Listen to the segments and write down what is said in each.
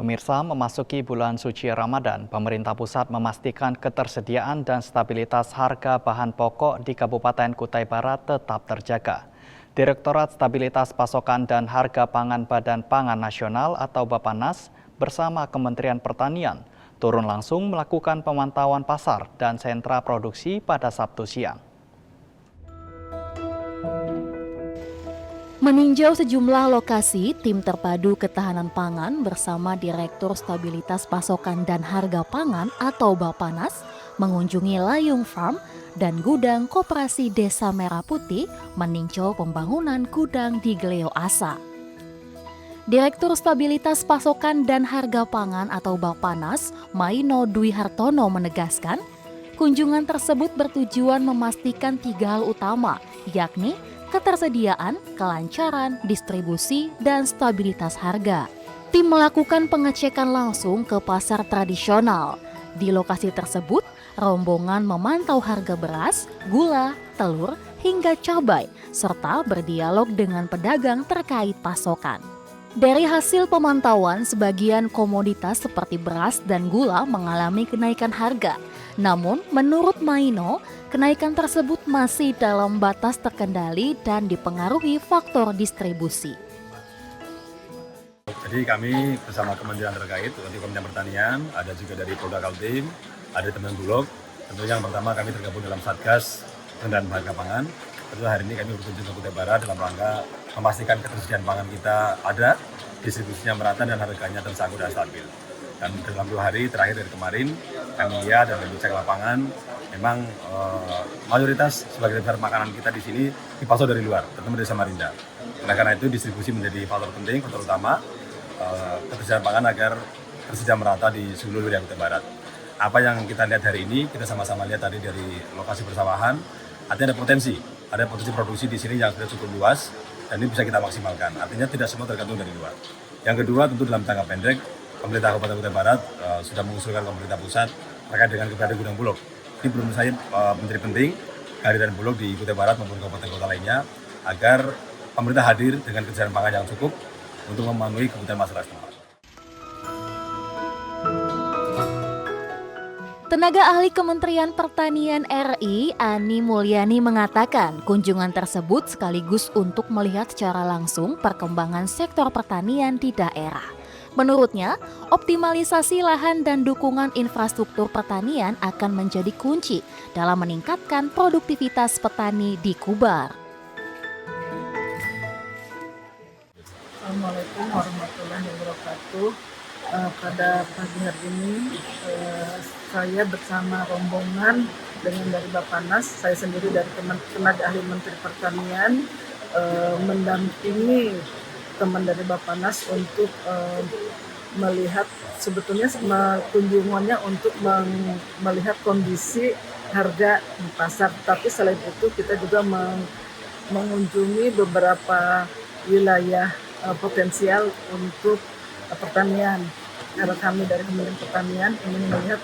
Pemirsa, memasuki bulan suci Ramadan, pemerintah pusat memastikan ketersediaan dan stabilitas harga bahan pokok di Kabupaten Kutai Barat tetap terjaga. Direktorat Stabilitas Pasokan dan Harga Pangan Badan Pangan Nasional atau Bappenas bersama Kementerian Pertanian turun langsung melakukan pemantauan pasar dan sentra produksi pada Sabtu siang. Meninjau sejumlah lokasi, tim terpadu ketahanan pangan bersama Direktur Stabilitas Pasokan dan Harga Pangan atau Bappenas mengunjungi Layung Farm dan gudang Koperasi Desa Merah Putih meninjau pembangunan gudang di Gleo Asa. Direktur Stabilitas Pasokan dan Harga Pangan atau Bappenas, Maino Dwi Hartono menegaskan, kunjungan tersebut bertujuan memastikan 3 hal utama, yakni ketersediaan, kelancaran, distribusi, dan stabilitas harga. Tim melakukan pengecekan langsung ke pasar tradisional. Di lokasi tersebut, rombongan memantau harga beras, gula, telur, hingga cabai, serta berdialog dengan pedagang terkait pasokan. Dari hasil pemantauan, sebagian komoditas seperti beras dan gula mengalami kenaikan harga. Namun, menurut Maino, kenaikan tersebut masih dalam batas terkendali dan dipengaruhi faktor distribusi. Jadi kami bersama kementerian terkait, dari Kementerian Pertanian, ada juga dari Polda Kaltim, ada teman Bulog. Tentunya yang pertama kami tergabung dalam Satgas Pengendalian Harga Pangan. Tentu hari ini kami berkunjung ke Kutai Barat dalam rangka memastikan ketersediaan pangan kita ada, distribusinya merata dan harganya tersangkut dan stabil. Dan dalam 2 hari terakhir dari kemarin, kami lihat dan kami cek lapangan, memang mayoritas sebagai besar makanan kita di sini dipasok dari luar, terutama dari Samarinda. Oleh karena itu distribusi menjadi faktor penting, faktor utama ketersediaan pangan agar tersedia merata di seluruh wilayah Kutai Barat. Apa yang kita lihat hari ini, kita sama-sama lihat tadi dari lokasi persawahan, artinya ada potensi produksi di sini yang sudah cukup luas dan ini bisa kita maksimalkan. Artinya tidak semua tergantung dari luar. Yang kedua, tentu dalam jangka pendek, pemerintah Kabupaten Kutai Barat sudah mengusulkan pemerintah pusat terkait dengan keberadaan gudang Bulog. Ini belum saya menjadi penting kehadiran Bulog di Kutai Barat maupun kabupaten kota lainnya agar pemerintah hadir dengan ketersediaan pangan yang cukup untuk memenuhi kebutuhan masyarakat setempat. Tenaga ahli Kementerian Pertanian RI, Ani Mulyani mengatakan kunjungan tersebut sekaligus untuk melihat secara langsung perkembangan sektor pertanian di daerah. Menurutnya, optimalisasi lahan dan dukungan infrastruktur pertanian akan menjadi kunci dalam meningkatkan produktivitas petani di Kubar. Assalamualaikum warahmatullahi wabarakatuh. Pada pagi hari ini saya bersama rombongan dengan dari Bappenas, saya sendiri dari tenaga ahli Menteri Pertanian mendampingi teman dari Bappenas untuk melihat sebetulnya kunjungannya untuk melihat kondisi harga di pasar. Tapi selain itu kita juga mengunjungi beberapa wilayah potensial untuk pertanian. Karena kami dari Kementerian Pertanian ingin melihat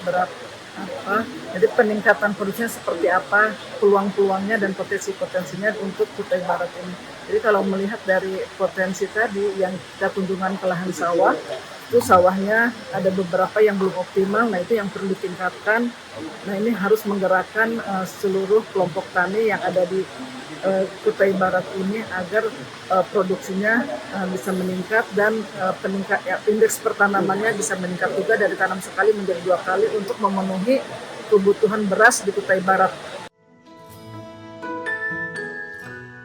jadi peningkatan produksinya seperti apa, peluang-peluangnya dan potensi-potensinya untuk Kutai Barat ini. Jadi kalau melihat dari potensi tadi yang kita kunjungan ke lahan sawah, itu sawahnya ada beberapa yang belum optimal, nah itu yang perlu ditingkatkan. Nah ini harus menggerakkan seluruh kelompok tani yang ada di Kutai Barat ini agar produksinya bisa meningkat dan indeks pertanamannya bisa meningkat juga dari tanam sekali menjadi 2 kali untuk memenuhi kebutuhan beras di Kutai Barat.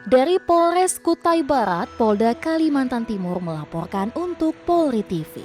Dari Polres Kutai Barat, Polda Kalimantan Timur melaporkan untuk Polri TV.